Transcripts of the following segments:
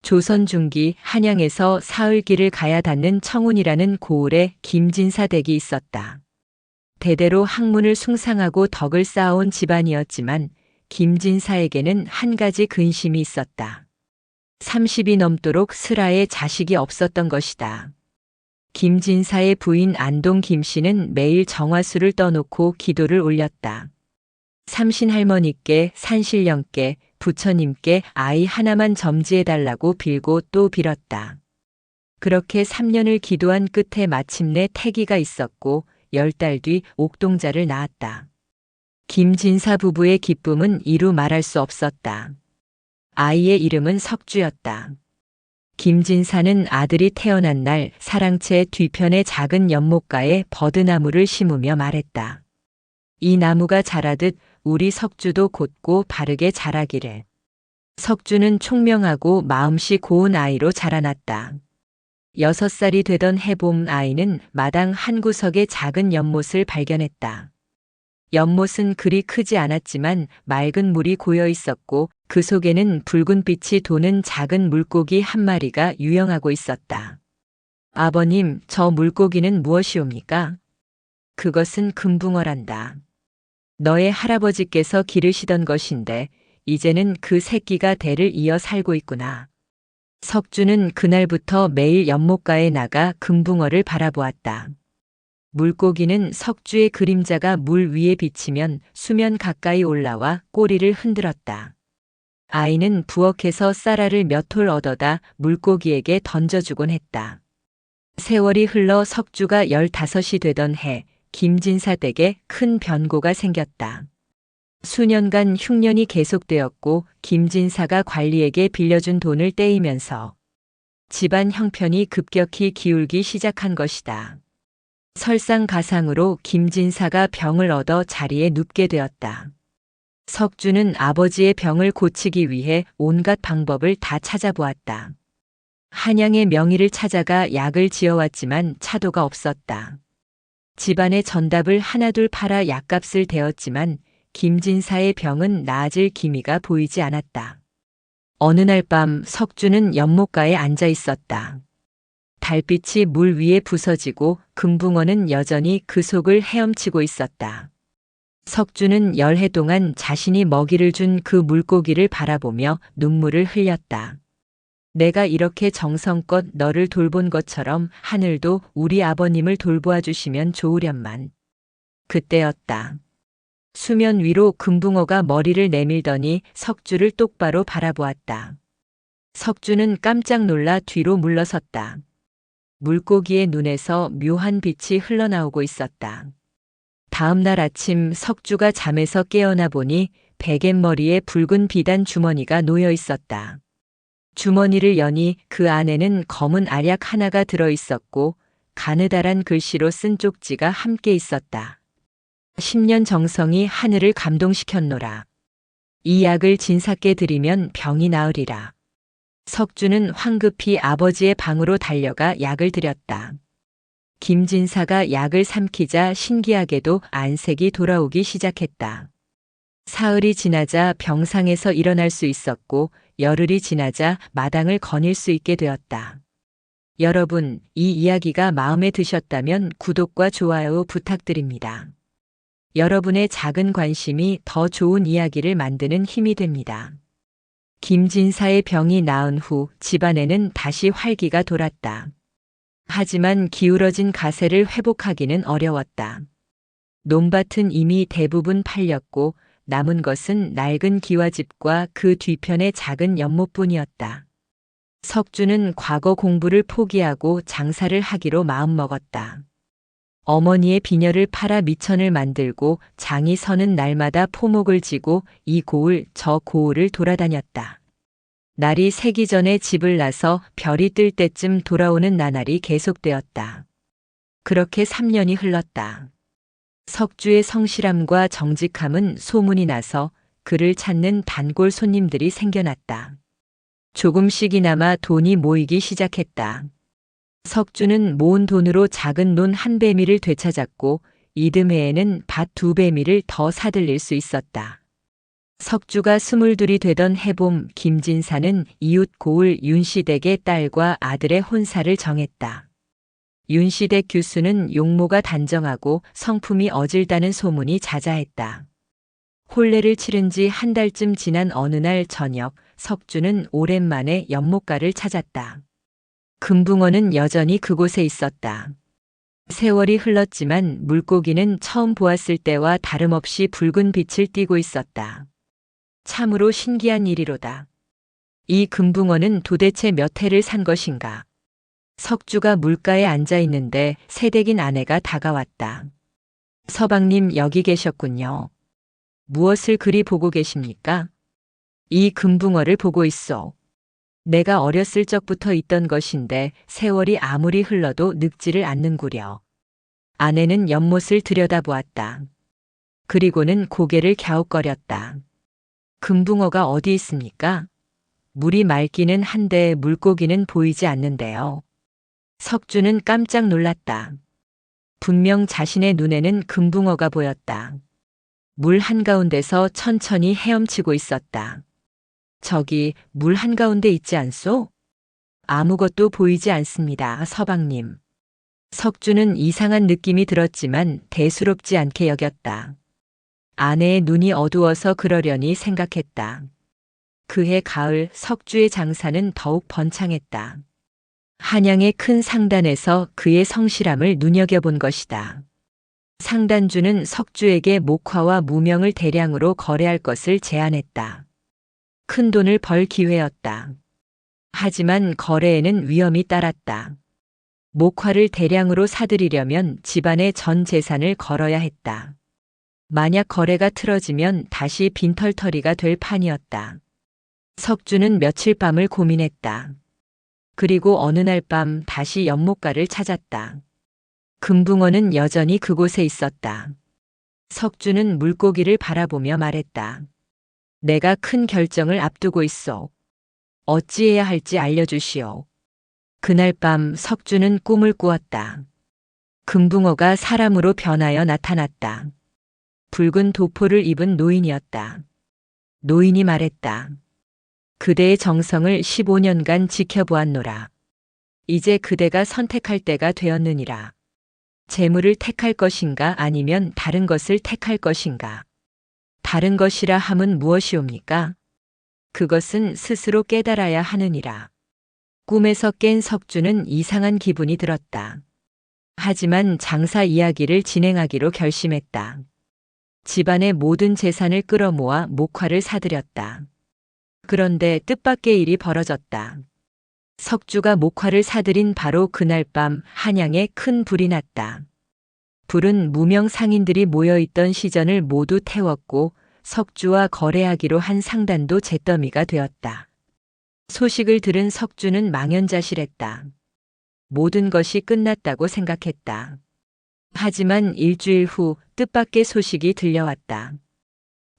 조선 중기 한양에서 사흘길을 가야 닿는 청운이라는 고을에 김진사 댁이 있었다. 대대로 학문을 숭상하고 덕을 쌓아온 집안이었지만 김진사에게는 한 가지 근심이 있었다. 30이 넘도록 슬하에 자식이 없었던 것이다. 김진사의 부인 안동 김씨는 매일 정화수를 떠놓고 기도를 올렸다. 삼신할머니께, 산신령께, 부처님께 아이 하나만 점지해달라고 빌고 또 빌었다. 그렇게 3년을 기도한 끝에 마침내 태기가 있었고 10달 뒤 옥동자를 낳았다. 김진사 부부의 기쁨은 이루 말할 수 없었다. 아이의 이름은 석주였다. 김진사는 아들이 태어난 날 사랑채 뒤편의 작은 연못가에 버드나무를 심으며 말했다. 이 나무가 자라듯 우리 석주도 곧고 바르게 자라기를. 석주는 총명하고 마음씨 고운 아이로 자라났다. 6살이 되던 해봄 아이는 마당 한 구석에 작은 연못을 발견했다. 연못은 그리 크지 않았지만 맑은 물이 고여 있었고 그 속에는 붉은 빛이 도는 작은 물고기 한 마리가 유영하고 있었다. 아버님, 저 물고기는 무엇이옵니까? 그것은 금붕어란다. 너의 할아버지께서 기르시던 것인데 이제는 그 새끼가 대를 이어 살고 있구나. 석주는 그날부터 매일 연못가에 나가 금붕어를 바라보았다. 물고기는 석주의 그림자가 물 위에 비치면 수면 가까이 올라와 꼬리를 흔들었다. 아이는 부엌에서 쌀알을 몇 톨 얻어다 물고기에게 던져주곤 했다. 세월이 흘러 석주가 15이 되던 해 김진사 댁에 큰 변고가 생겼다. 수년간 흉년이 계속되었고 김진사가 관리에게 빌려준 돈을 떼이면서 집안 형편이 급격히 기울기 시작한 것이다. 설상가상으로 김진사가 병을 얻어 자리에 눕게 되었다. 석주는 아버지의 병을 고치기 위해 온갖 방법을 다 찾아보았다. 한양의 명의를 찾아가 약을 지어왔지만 차도가 없었다. 집안의 전답을 하나둘 팔아 약값을 대었지만 김진사의 병은 나아질 기미가 보이지 않았다. 어느 날 밤 석주는 연못가에 앉아 있었다. 달빛이 물 위에 부서지고 금붕어는 여전히 그 속을 헤엄치고 있었다. 석주는 열해 동안 자신이 먹이를 준 그 물고기를 바라보며 눈물을 흘렸다. 내가 이렇게 정성껏 너를 돌본 것처럼 하늘도 우리 아버님을 돌보아 주시면 좋으련만. 그때였다. 수면 위로 금붕어가 머리를 내밀더니 석주를 똑바로 바라보았다. 석주는 깜짝 놀라 뒤로 물러섰다. 물고기의 눈에서 묘한 빛이 흘러나오고 있었다. 다음 날 아침 석주가 잠에서 깨어나 보니 베갯머리에 붉은 비단 주머니가 놓여 있었다. 주머니를 여니 그 안에는 검은 알약 하나가 들어 있었고 가느다란 글씨로 쓴 쪽지가 함께 있었다. 10년 정성이 하늘을 감동시켰노라. 이 약을 진사께 드리면 병이 나으리라. 석주는 황급히 아버지의 방으로 달려가 약을 드렸다. 김진사가 약을 삼키자 신기하게도 안색이 돌아오기 시작했다. 사흘이 지나자 병상에서 일어날 수 있었고 열흘이 지나자 마당을 거닐 수 있게 되었다. 여러분, 이 이야기가 마음에 드셨다면 구독과 좋아요 부탁드립니다. 여러분의 작은 관심이 더 좋은 이야기를 만드는 힘이 됩니다. 김진사의 병이 나은 후 집안에는 다시 활기가 돌았다. 하지만 기울어진 가세를 회복하기는 어려웠다. 논밭은 이미 대부분 팔렸고 남은 것은 낡은 기와집과 그 뒤편의 작은 연못뿐이었다. 석주는 과거 공부를 포기하고 장사를 하기로 마음먹었다. 어머니의 비녀를 팔아 미천을 만들고 장이 서는 날마다 포목을 지고 이 고을 저 고을을 돌아다녔다. 날이 새기 전에 집을 나서 별이 뜰 때쯤 돌아오는 나날이 계속되었다. 그렇게 3년이 흘렀다. 석주의 성실함과 정직함은 소문이 나서 그를 찾는 단골 손님들이 생겨났다. 조금씩이나마 돈이 모이기 시작했다. 석주는 모은 돈으로 작은 논 한 배미를 되찾았고 이듬해에는 밭 2배미를 더 사들일 수 있었다. 석주가 22이 되던 해봄 김진사는 이웃 고을 윤시댁의 딸과 아들의 혼사를 정했다. 윤시댁 교수는 용모가 단정하고 성품이 어질다는 소문이 자자했다. 혼례를 치른 지 한 달쯤 지난 어느 날 저녁 석주는 오랜만에 연못가를 찾았다. 금붕어는 여전히 그곳에 있었다. 세월이 흘렀지만 물고기는 처음 보았을 때와 다름없이 붉은 빛을 띠고 있었다. 참으로 신기한 일이로다. 이 금붕어는 도대체 몇 해를 산 것인가? 석주가 물가에 앉아 있는데 새댁인 아내가 다가왔다. 서방님 여기 계셨군요. 무엇을 그리 보고 계십니까? 이 금붕어를 보고 있어. 내가 어렸을 적부터 있던 것인데 세월이 아무리 흘러도 늙지를 않는구려. 아내는 연못을 들여다보았다. 그리고는 고개를 갸웃거렸다. 금붕어가 어디 있습니까? 물이 맑기는 한데 물고기는 보이지 않는데요. 석주는 깜짝 놀랐다. 분명 자신의 눈에는 금붕어가 보였다. 물 한가운데서 천천히 헤엄치고 있었다. 저기 물 한가운데 있지 않소? 아무것도 보이지 않습니다, 서방님. 석주는 이상한 느낌이 들었지만 대수롭지 않게 여겼다. 아내의 눈이 어두워서 그러려니 생각했다. 그해 가을 석주의 장사는 더욱 번창했다. 한양의 큰 상단에서 그의 성실함을 눈여겨본 것이다. 상단주는 석주에게 목화와 무명을 대량으로 거래할 것을 제안했다. 큰 돈을 벌 기회였다. 하지만 거래에는 위험이 따랐다. 목화를 대량으로 사들이려면 집안의 전 재산을 걸어야 했다. 만약 거래가 틀어지면 다시 빈털터리가 될 판이었다. 석주는 며칠 밤을 고민했다. 그리고 어느 날 밤 다시 연못가를 찾았다. 금붕어는 여전히 그곳에 있었다. 석주는 물고기를 바라보며 말했다. 내가 큰 결정을 앞두고 있어. 어찌해야 할지 알려주시오. 그날 밤 석주는 꿈을 꾸었다. 금붕어가 사람으로 변하여 나타났다. 붉은 도포를 입은 노인이었다. 노인이 말했다. 그대의 정성을 15년간 지켜보았노라. 이제 그대가 선택할 때가 되었느니라. 재물을 택할 것인가 아니면 다른 것을 택할 것인가? 다른 것이라 함은 무엇이옵니까? 그것은 스스로 깨달아야 하느니라. 꿈에서 깬 석주는 이상한 기분이 들었다. 하지만 장사 이야기를 진행하기로 결심했다. 집안의 모든 재산을 끌어모아 목화를 사들였다. 그런데 뜻밖의 일이 벌어졌다. 석주가 목화를 사들인 바로 그날 밤 한양에 큰 불이 났다. 불은 무명 상인들이 모여있던 시전을 모두 태웠고 석주와 거래하기로 한 상단도 잿더미가 되었다. 소식을 들은 석주는 망연자실했다. 모든 것이 끝났다고 생각했다. 하지만 일주일 후 뜻밖의 소식이 들려왔다.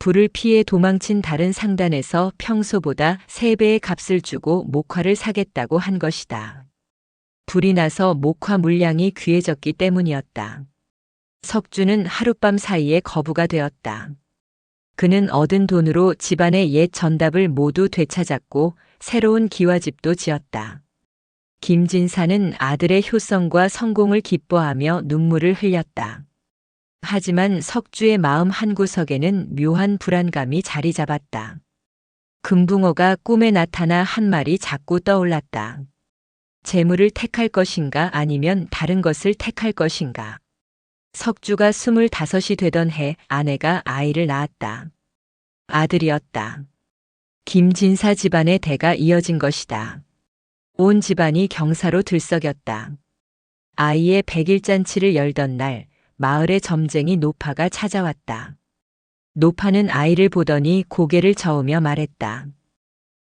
불을 피해 도망친 다른 상단에서 평소보다 3배의 값을 주고 목화를 사겠다고 한 것이다. 불이 나서 목화 물량이 귀해졌기 때문이었다. 석주는 하룻밤 사이에 거부가 되었다. 그는 얻은 돈으로 집안의 옛 전답을 모두 되찾았고 새로운 기와집도 지었다. 김진사는 아들의 효성과 성공을 기뻐하며 눈물을 흘렸다. 하지만 석주의 마음 한구석에는 묘한 불안감이 자리 잡았다. 금붕어가 꿈에 나타나 한 말이 자꾸 떠올랐다. 재물을 택할 것인가 아니면 다른 것을 택할 것인가. 석주가 25이 되던 해 아내가 아이를 낳았다. 아들이었다. 김진사 집안의 대가 이어진 것이다. 온 집안이 경사로 들썩였다. 아이의 100일잔치를 열던 날 마을의 점쟁이 노파가 찾아왔다. 노파는 아이를 보더니 고개를 저으며 말했다.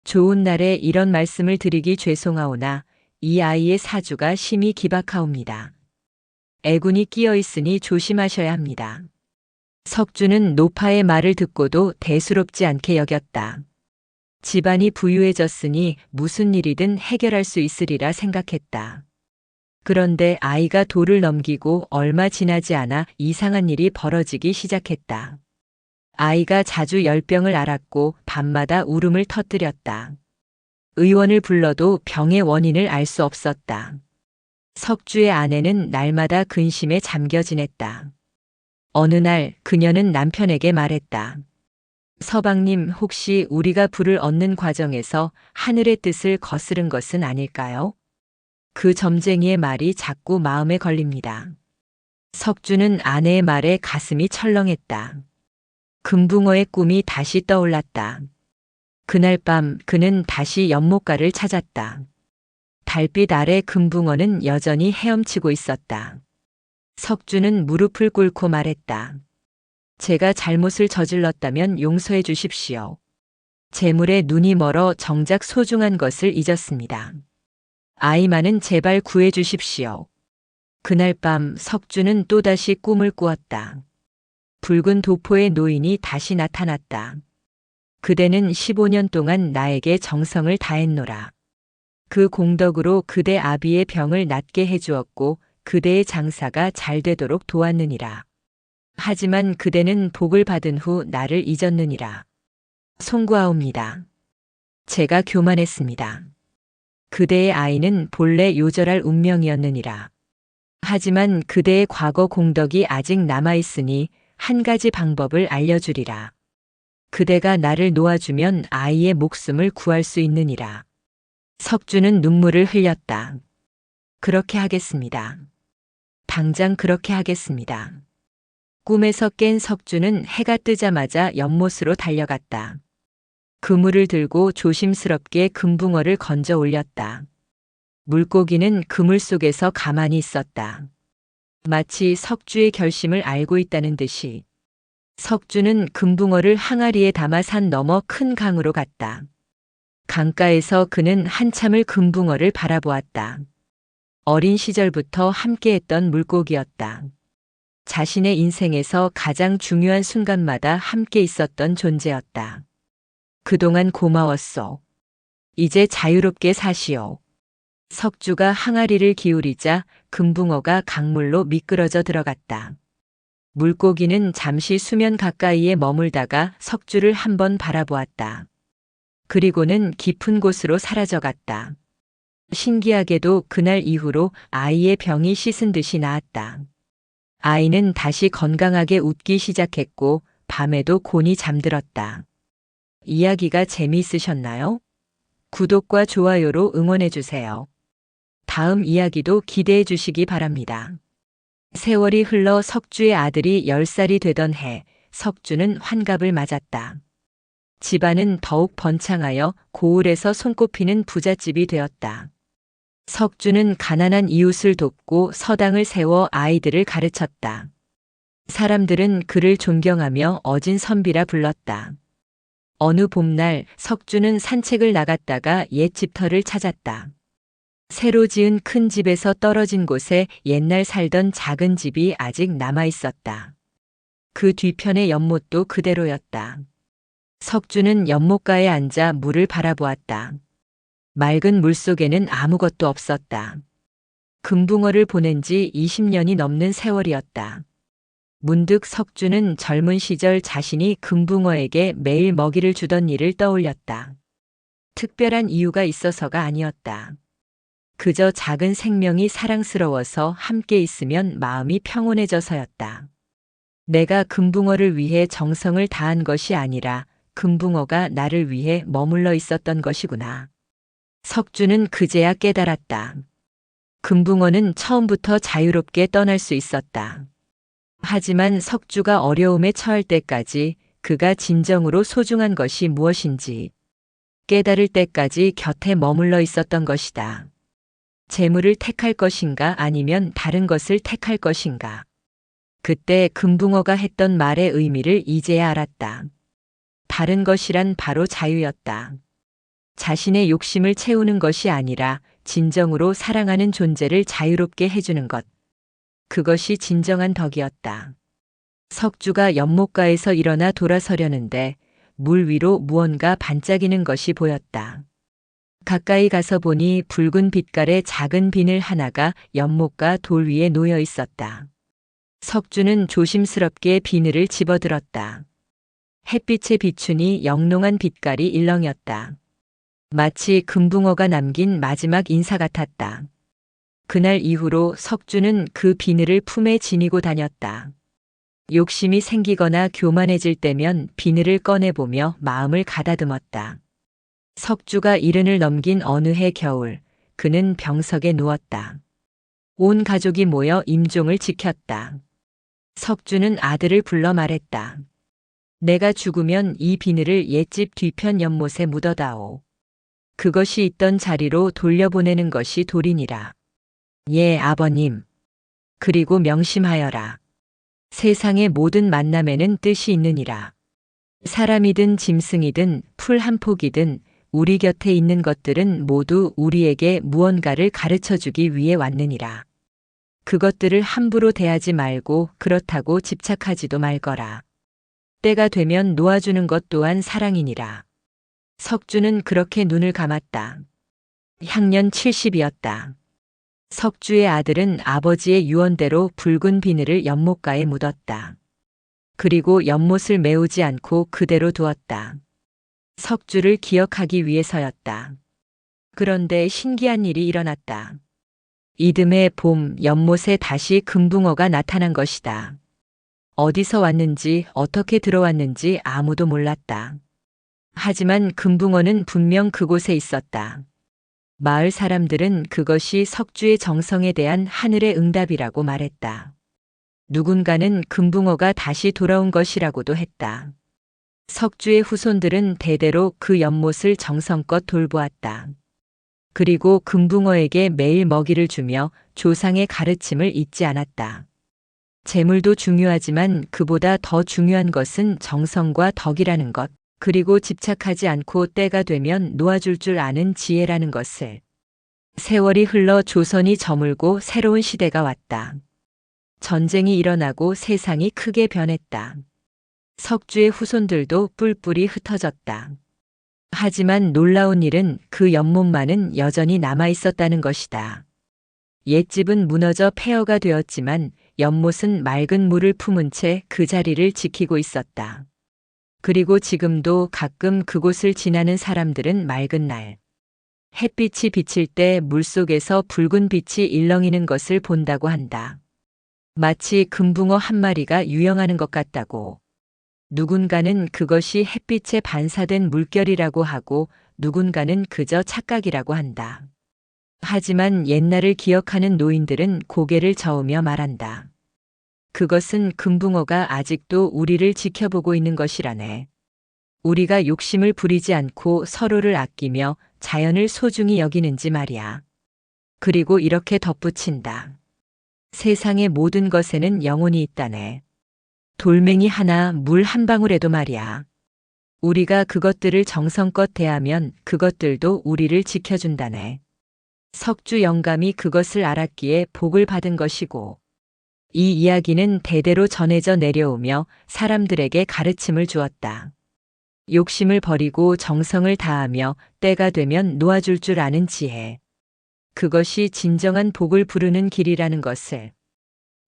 좋은 날에 이런 말씀을 드리기 죄송하오나 이 아이의 사주가 심히 기박하옵니다. 애군이 끼어 있으니 조심하셔야 합니다. 석주는 노파의 말을 듣고도 대수롭지 않게 여겼다. 집안이 부유해졌으니 무슨 일이든 해결할 수 있으리라 생각했다. 그런데 아이가 돌을 넘기고 얼마 지나지 않아 이상한 일이 벌어지기 시작했다. 아이가 자주 열병을 앓았고 밤마다 울음을 터뜨렸다. 의원을 불러도 병의 원인을 알 수 없었다. 석주의 아내는 날마다 근심에 잠겨 지냈다. 어느 날 그녀는 남편에게 말했다. 서방님, 혹시 우리가 불을 얻는 과정에서 하늘의 뜻을 거스른 것은 아닐까요? 그 점쟁이의 말이 자꾸 마음에 걸립니다. 석주는 아내의 말에 가슴이 철렁했다. 금붕어의 꿈이 다시 떠올랐다. 그날 밤 그는 다시 연못가를 찾았다. 달빛 아래 금붕어는 여전히 헤엄치고 있었다. 석주는 무릎을 꿇고 말했다. 제가 잘못을 저질렀다면 용서해 주십시오. 재물에 눈이 멀어 정작 소중한 것을 잊었습니다. 아이만은 제발 구해 주십시오. 그날 밤 석주는 또다시 꿈을 꾸었다. 붉은 도포의 노인이 다시 나타났다. 그대는 15년 동안 나에게 정성을 다했노라. 그 공덕으로 그대 아비의 병을 낫게 해주었고 그대의 장사가 잘 되도록 도왔느니라. 하지만 그대는 복을 받은 후 나를 잊었느니라. 송구하옵니다. 제가 교만했습니다. 그대의 아이는 본래 요절할 운명이었느니라. 하지만 그대의 과거 공덕이 아직 남아있으니 한 가지 방법을 알려주리라. 그대가 나를 놓아주면 아이의 목숨을 구할 수 있느니라. 석주는 눈물을 흘렸다. 그렇게 하겠습니다. 당장 그렇게 하겠습니다. 꿈에서 깬 석주는 해가 뜨자마자 연못으로 달려갔다. 그물을 들고 조심스럽게 금붕어를 건져 올렸다. 물고기는 그물 속에서 가만히 있었다. 마치 석주의 결심을 알고 있다는 듯이. 석주는 금붕어를 항아리에 담아 산 너머 큰 강으로 갔다. 강가에서 그는 한참을 금붕어를 바라보았다. 어린 시절부터 함께했던 물고기였다. 자신의 인생에서 가장 중요한 순간마다 함께 있었던 존재였다. 그동안 고마웠소. 이제 자유롭게 사시오. 석주가 항아리를 기울이자 금붕어가 강물로 미끄러져 들어갔다. 물고기는 잠시 수면 가까이에 머물다가 석주를 한번 바라보았다. 그리고는 깊은 곳으로 사라져갔다. 신기하게도 그날 이후로 아이의 병이 씻은 듯이 나았다. 아이는 다시 건강하게 웃기 시작했고 밤에도 곤히 잠들었다. 이야기가 재미있으셨나요? 구독과 좋아요로 응원해주세요. 다음 이야기도 기대해 주시기 바랍니다. 세월이 흘러 석주의 아들이 10살이 되던 해, 석주는 환갑을 맞았다. 집안은 더욱 번창하여 고을에서 손꼽히는 부잣집이 되었다. 석주는 가난한 이웃을 돕고 서당을 세워 아이들을 가르쳤다. 사람들은 그를 존경하며 어진 선비라 불렀다. 어느 봄날 석주는 산책을 나갔다가 옛 집터를 찾았다. 새로 지은 큰 집에서 떨어진 곳에 옛날 살던 작은 집이 아직 남아 있었다. 그 뒤편의 연못도 그대로였다. 석주는 연못가에 앉아 물을 바라보았다. 맑은 물속에는 아무것도 없었다. 금붕어를 보낸 지 20년이 넘는 세월이었다. 문득 석주는 젊은 시절 자신이 금붕어에게 매일 먹이를 주던 일을 떠올렸다. 특별한 이유가 있어서가 아니었다. 그저 작은 생명이 사랑스러워서 함께 있으면 마음이 평온해져서였다. 내가 금붕어를 위해 정성을 다한 것이 아니라 금붕어가 나를 위해 머물러 있었던 것이구나. 석주는 그제야 깨달았다. 금붕어는 처음부터 자유롭게 떠날 수 있었다. 하지만 석주가 어려움에 처할 때까지 그가 진정으로 소중한 것이 무엇인지 깨달을 때까지 곁에 머물러 있었던 것이다. 재물을 택할 것인가 아니면 다른 것을 택할 것인가. 그때 금붕어가 했던 말의 의미를 이제야 알았다. 다른 것이란 바로 자유였다. 자신의 욕심을 채우는 것이 아니라 진정으로 사랑하는 존재를 자유롭게 해주는 것. 그것이 진정한 덕이었다. 석주가 연못가에서 일어나 돌아서려는데 물 위로 무언가 반짝이는 것이 보였다. 가까이 가서 보니 붉은 빛깔의 작은 비늘 하나가 연못가 돌 위에 놓여 있었다. 석주는 조심스럽게 비늘을 집어들었다. 햇빛에 비추니 영롱한 빛깔이 일렁였다. 마치 금붕어가 남긴 마지막 인사 같았다. 그날 이후로 석주는 그 비늘을 품에 지니고 다녔다. 욕심이 생기거나 교만해질 때면 비늘을 꺼내보며 마음을 가다듬었다. 석주가 70을 넘긴 어느 해 겨울, 그는 병석에 누웠다. 온 가족이 모여 임종을 지켰다. 석주는 아들을 불러 말했다. 내가 죽으면 이 비늘을 옛집 뒤편 연못에 묻어다오. 그것이 있던 자리로 돌려보내는 것이 도리니라. 예, 아버님. 그리고 명심하여라. 세상의 모든 만남에는 뜻이 있느니라. 사람이든 짐승이든 풀 한 폭이든 우리 곁에 있는 것들은 모두 우리에게 무언가를 가르쳐주기 위해 왔느니라. 그것들을 함부로 대하지 말고 그렇다고 집착하지도 말거라. 때가 되면 놓아주는 것 또한 사랑이니라. 석주는 그렇게 눈을 감았다. 향년 70이었다. 석주의 아들은 아버지의 유언대로 붉은 비늘을 연못가에 묻었다. 그리고 연못을 메우지 않고 그대로 두었다. 석주를 기억하기 위해서였다. 그런데 신기한 일이 일어났다. 이듬해 봄 연못에 다시 금붕어가 나타난 것이다. 어디서 왔는지 어떻게 들어왔는지 아무도 몰랐다. 하지만 금붕어는 분명 그곳에 있었다. 마을 사람들은 그것이 석주의 정성에 대한 하늘의 응답이라고 말했다. 누군가는 금붕어가 다시 돌아온 것이라고도 했다. 석주의 후손들은 대대로 그 연못을 정성껏 돌보았다. 그리고 금붕어에게 매일 먹이를 주며 조상의 가르침을 잊지 않았다. 재물도 중요하지만 그보다 더 중요한 것은 정성과 덕이라는 것, 그리고 집착하지 않고 때가 되면 놓아줄 줄 아는 지혜라는 것을. 세월이 흘러 조선이 저물고 새로운 시대가 왔다. 전쟁이 일어나고 세상이 크게 변했다. 석주의 후손들도 뿔뿔이 흩어졌다. 하지만 놀라운 일은 그 연못만은 여전히 남아 있었다는 것이다. 옛집은 무너져 폐허가 되었지만 연못은 맑은 물을 품은 채 그 자리를 지키고 있었다. 그리고 지금도 가끔 그곳을 지나는 사람들은 맑은 날, 햇빛이 비칠 때 물속에서 붉은 빛이 일렁이는 것을 본다고 한다. 마치 금붕어 한 마리가 유영하는 것 같다고. 누군가는 그것이 햇빛에 반사된 물결이라고 하고 누군가는 그저 착각이라고 한다. 하지만 옛날을 기억하는 노인들은 고개를 저으며 말한다. 그것은 금붕어가 아직도 우리를 지켜보고 있는 것이라네. 우리가 욕심을 부리지 않고 서로를 아끼며 자연을 소중히 여기는지 말이야. 그리고 이렇게 덧붙인다. 세상의 모든 것에는 영혼이 있다네. 돌멩이 하나, 물 한 방울에도 말이야. 우리가 그것들을 정성껏 대하면 그것들도 우리를 지켜준다네. 석주 영감이 그것을 알았기에 복을 받은 것이고, 이 이야기는 대대로 전해져 내려오며 사람들에게 가르침을 주었다. 욕심을 버리고 정성을 다하며 때가 되면 놓아줄 줄 아는 지혜. 그것이 진정한 복을 부르는 길이라는 것을.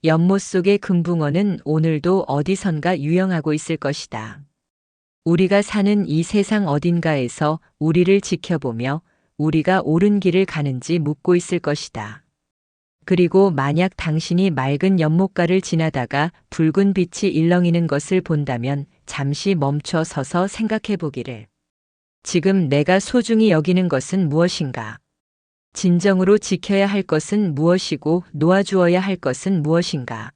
연못 속의 금붕어는 오늘도 어디선가 유영하고 있을 것이다. 우리가 사는 이 세상 어딘가에서 우리를 지켜보며 우리가 옳은 길을 가는지 묻고 있을 것이다. 그리고 만약 당신이 맑은 연못가를 지나다가 붉은 빛이 일렁이는 것을 본다면 잠시 멈춰 서서 생각해 보기를. 지금 내가 소중히 여기는 것은 무엇인가? 진정으로 지켜야 할 것은 무엇이고 놓아주어야 할 것은 무엇인가?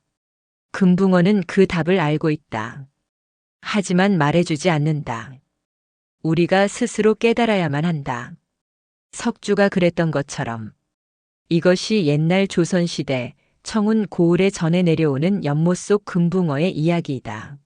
금붕어는 그 답을 알고 있다. 하지만 말해주지 않는다. 우리가 스스로 깨달아야만 한다. 석주가 그랬던 것처럼. 이것이 옛날 조선시대 청운 고을에 전해 내려오는 연못 속 금붕어의 이야기이다.